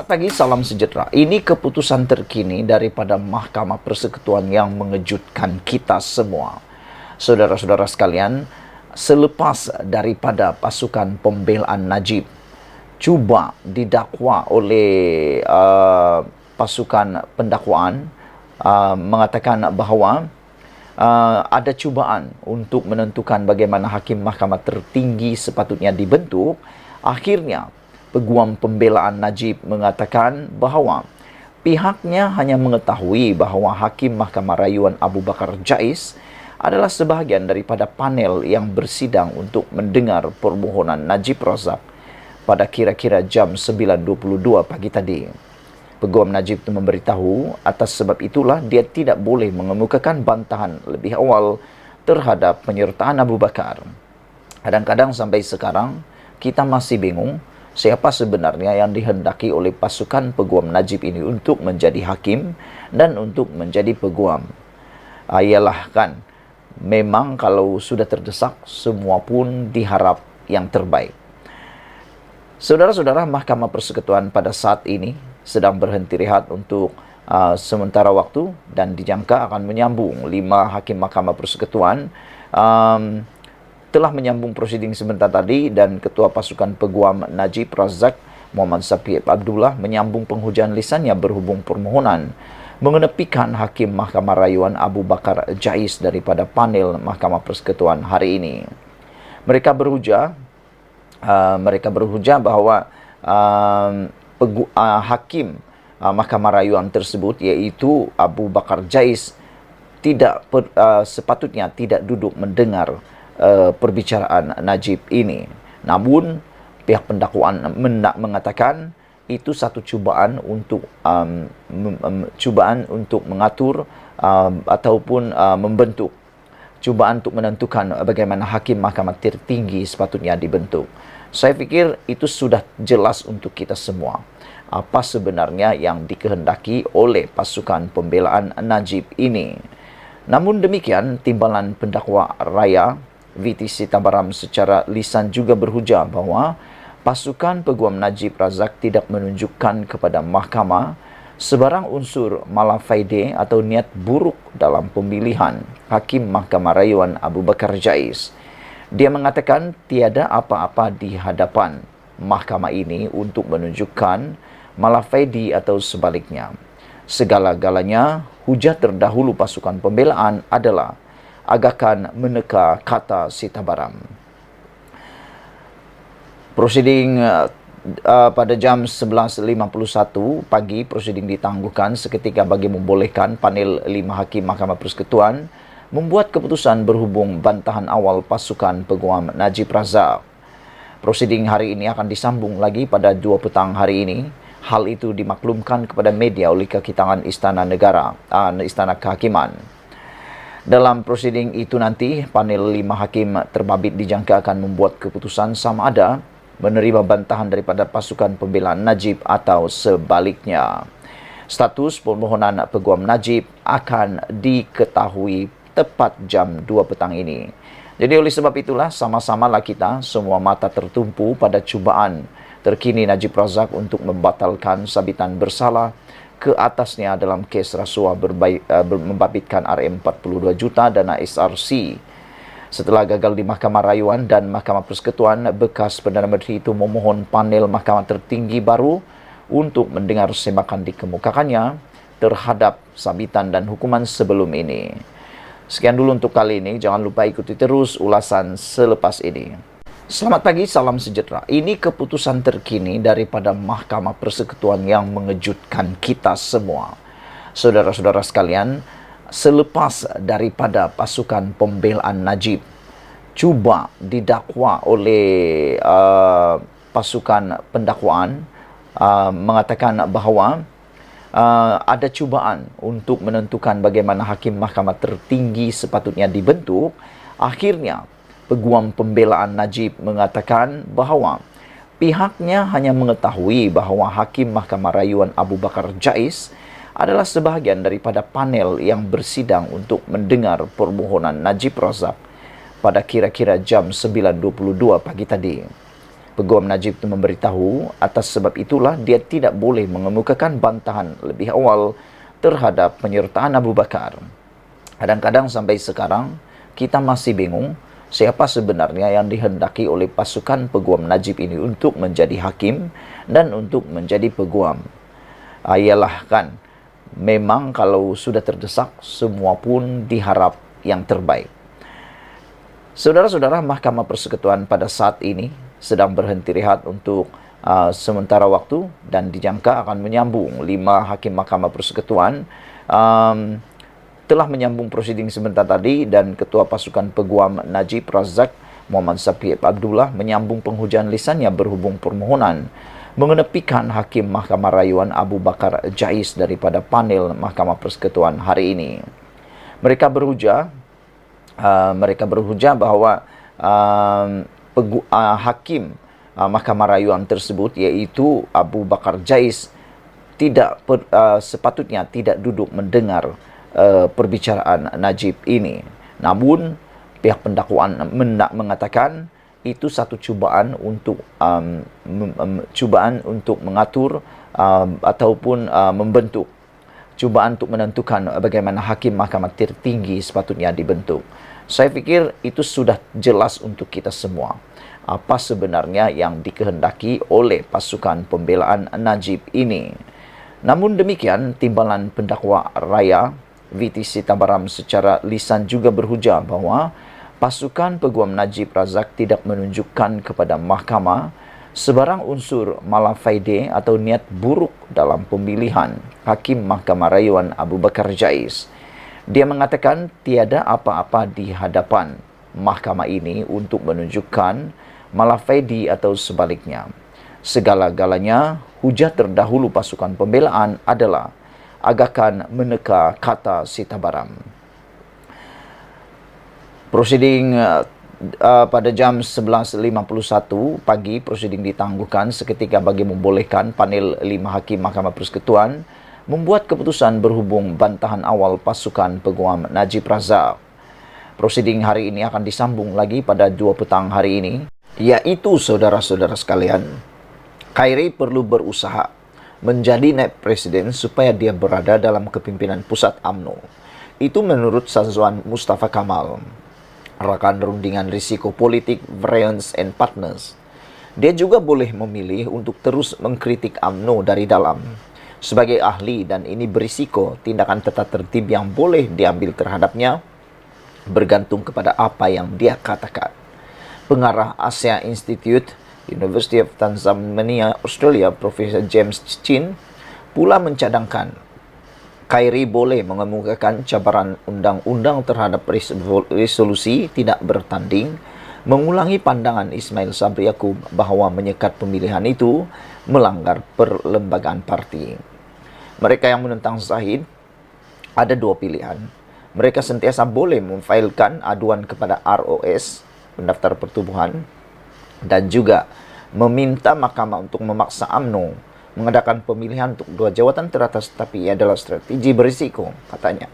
Selamat pagi, salam sejahtera. Ini keputusan terkini daripada Mahkamah Persekutuan yang mengejutkan kita semua. Saudara-saudara sekalian, selepas daripada pasukan pembelaan Najib cuba didakwa oleh pasukan pendakwaan, mengatakan bahawa ada cubaan untuk menentukan bagaimana hakim mahkamah tertinggi sepatutnya dibentuk, akhirnya Peguam Pembelaan Najib mengatakan bahawa pihaknya hanya mengetahui bahawa Hakim Mahkamah Rayuan Abu Bakar Jais adalah sebahagian daripada panel yang bersidang untuk mendengar permohonan Najib Razak pada kira-kira jam 9.22 pagi tadi. Peguam Najib itu memberitahu atas sebab itulah dia tidak boleh mengemukakan bantahan lebih awal terhadap penyertaan Abu Bakar. Kadang-kadang sampai sekarang kita masih bingung siapa sebenarnya yang dihendaki oleh pasukan Peguam Najib ini untuk menjadi hakim dan untuk menjadi peguam. Ialah kan, memang kalau sudah terdesak, semua pun diharap yang terbaik. Saudara-saudara, Mahkamah Persekutuan pada saat ini sedang berhenti rehat untuk sementara waktu dan dijangka akan menyambung 5 hakim Mahkamah Persekutuan telah menyambung prosiding sebentar tadi, dan Ketua Pasukan Peguam Najib Razak Muhammad Safiq Abdullah menyambung penghujaan lisannya berhubung permohonan mengenepikan Hakim Mahkamah Rayuan Abu Bakar Jais daripada panel Mahkamah Persekutuan hari ini. Mereka berhujah bahawa Hakim Mahkamah Rayuan tersebut, iaitu Abu Bakar Jais, sepatutnya tidak duduk mendengar perbicaraan Najib ini. Namun pihak pendakwaan mengatakan itu satu cubaan untuk mengatur ataupun membentuk, cubaan untuk menentukan bagaimana hakim mahkamah tertinggi sepatutnya dibentuk. Saya fikir itu sudah jelas untuk kita semua apa sebenarnya yang dikehendaki oleh pasukan pembelaan Najib ini. Namun demikian, Timbalan Pendakwa Raya VTC Tabaram secara lisan juga berhujah bahawa pasukan Peguam Najib Razak tidak menunjukkan kepada mahkamah sebarang unsur malafaide atau niat buruk dalam pemilihan Hakim Mahkamah Rayuan Abu Bakar Jais. Dia mengatakan tiada apa-apa di hadapan mahkamah ini untuk menunjukkan malafaide atau sebaliknya. Segala-galanya, hujah terdahulu pasukan pembelaan adalah agakan meneka kata si Tabaram. Prosiding pada jam 11.51 pagi, prosiding ditangguhkan seketika bagi membolehkan panel 5 hakim Mahkamah Persekutuan membuat keputusan berhubung bantahan awal pasukan Peguam Najib Razak. Prosiding hari ini akan disambung lagi pada 2 petang hari ini. Hal itu dimaklumkan kepada media oleh Kekitangan Istana Negara, Istana Kehakiman. Dalam prosiding itu nanti, panel 5 hakim terbabit dijangka akan membuat keputusan sama ada menerima bantahan daripada pasukan pembelaan Najib atau sebaliknya. Status permohonan Peguam Najib akan diketahui tepat jam 2 petang ini. Jadi oleh sebab itulah, sama-samalah kita semua mata tertumpu pada cubaan terkini Najib Razak untuk membatalkan sabitan bersalah ke atasnya dalam kes rasuah membabitkan RM42 juta dana SRC. Setelah gagal di Mahkamah Rayuan dan Mahkamah Persekutuan, bekas Perdana Menteri itu memohon panel Mahkamah Tertinggi baru untuk mendengar semakan dikemukakannya terhadap sabitan dan hukuman sebelum ini. Sekian dulu untuk kali ini. Jangan lupa ikuti terus ulasan selepas ini. Selamat pagi, salam sejahtera. Ini keputusan terkini daripada Mahkamah Persekutuan yang mengejutkan kita semua. Saudara-saudara sekalian, selepas daripada pasukan pembelaan Najib cuba didakwa oleh pasukan pendakwaan, mengatakan bahawa ada cubaan untuk menentukan bagaimana hakim mahkamah tertinggi sepatutnya dibentuk, akhirnya Peguam Pembelaan Najib mengatakan bahawa pihaknya hanya mengetahui bahawa Hakim Mahkamah Rayuan Abu Bakar Jais adalah sebahagian daripada panel yang bersidang untuk mendengar permohonan Najib Razak pada kira-kira jam 9.22 pagi tadi. Peguam Najib itu memberitahu atas sebab itulah dia tidak boleh mengemukakan bantahan lebih awal terhadap penyertaan Abu Bakar. Kadang-kadang sampai sekarang kita masih bingung siapa sebenarnya yang dihendaki oleh pasukan Peguam Najib ini untuk menjadi hakim dan untuk menjadi peguam. Ialah kan, memang kalau sudah terdesak, semua pun diharap yang terbaik. Saudara-saudara, Mahkamah Persekutuan pada saat ini sedang berhenti rehat untuk sementara waktu dan dijangka akan menyambung 5 hakim Mahkamah Persekutuan telah menyambung prosiding sebentar tadi, dan Ketua Pasukan Peguam Najib Razak Muhammad Safiq Abdullah menyambung penghujan lisannya berhubung permohonan mengenepikan Hakim Mahkamah Rayuan Abu Bakar Jais daripada panel Mahkamah Persekutuan hari ini. Mereka berhujah bahawa Hakim Mahkamah Rayuan tersebut, iaitu Abu Bakar Jais, sepatutnya tidak duduk mendengar perbicaraan Najib ini. Namun pihak pendakwaan mengatakan itu satu cubaan untuk mengatur ataupun membentuk, cubaan untuk menentukan bagaimana hakim mahkamah tertinggi sepatutnya dibentuk. Saya fikir itu sudah jelas untuk kita semua apa sebenarnya yang dikehendaki oleh pasukan pembelaan Najib ini. Namun demikian, Timbalan Pendakwa Raya VT Sitabaram secara lisan juga berhujah bahawa pasukan Peguam Najib Razak tidak menunjukkan kepada mahkamah sebarang unsur malafaide atau niat buruk dalam pemilihan Hakim Mahkamah Rayuan Abu Bakar Jais. Dia mengatakan tiada apa-apa di hadapan mahkamah ini untuk menunjukkan malafaide atau sebaliknya. Segala-galanya hujah terdahulu pasukan pembelaan adalah agakan meneka kata Sitabaram. Prosiding pada jam 11.51 pagi, prosiding ditangguhkan seketika bagi membolehkan panel 5 hakim Mahkamah Persekutuan membuat keputusan berhubung bantahan awal pasukan Peguam Najib Razak. Prosiding hari ini akan disambung lagi pada 2 petang hari ini, iaitu saudara-saudara sekalian, Khairi perlu berusaha menjadi naib presiden supaya dia berada dalam kepimpinan pusat UMNO. Itu menurut Sazwan Mustafa Kamal, rakan rundingan risiko politik Variance and Partners. Dia juga boleh memilih untuk terus mengkritik UMNO dari dalam sebagai ahli, dan ini berisiko tindakan tata tertib yang boleh diambil terhadapnya bergantung kepada apa yang dia katakan. Pengarah Asia Institute, University of Tasmania, Australia, Profesor James Chin pula mencadangkan Khairi boleh mengemukakan cabaran undang-undang terhadap resolusi tidak bertanding, mengulangi pandangan Ismail Sabri Yaakob bahawa menyekat pemilihan itu melanggar perlembagaan parti. Mereka yang menentang Zahid ada 2 pilihan. Mereka sentiasa boleh memfailkan aduan kepada ROS, Pendaftar Pertubuhan, dan juga meminta mahkamah untuk memaksa UMNO mengadakan pemilihan untuk 2 jawatan teratas, tapi ia adalah strategi berisiko, katanya.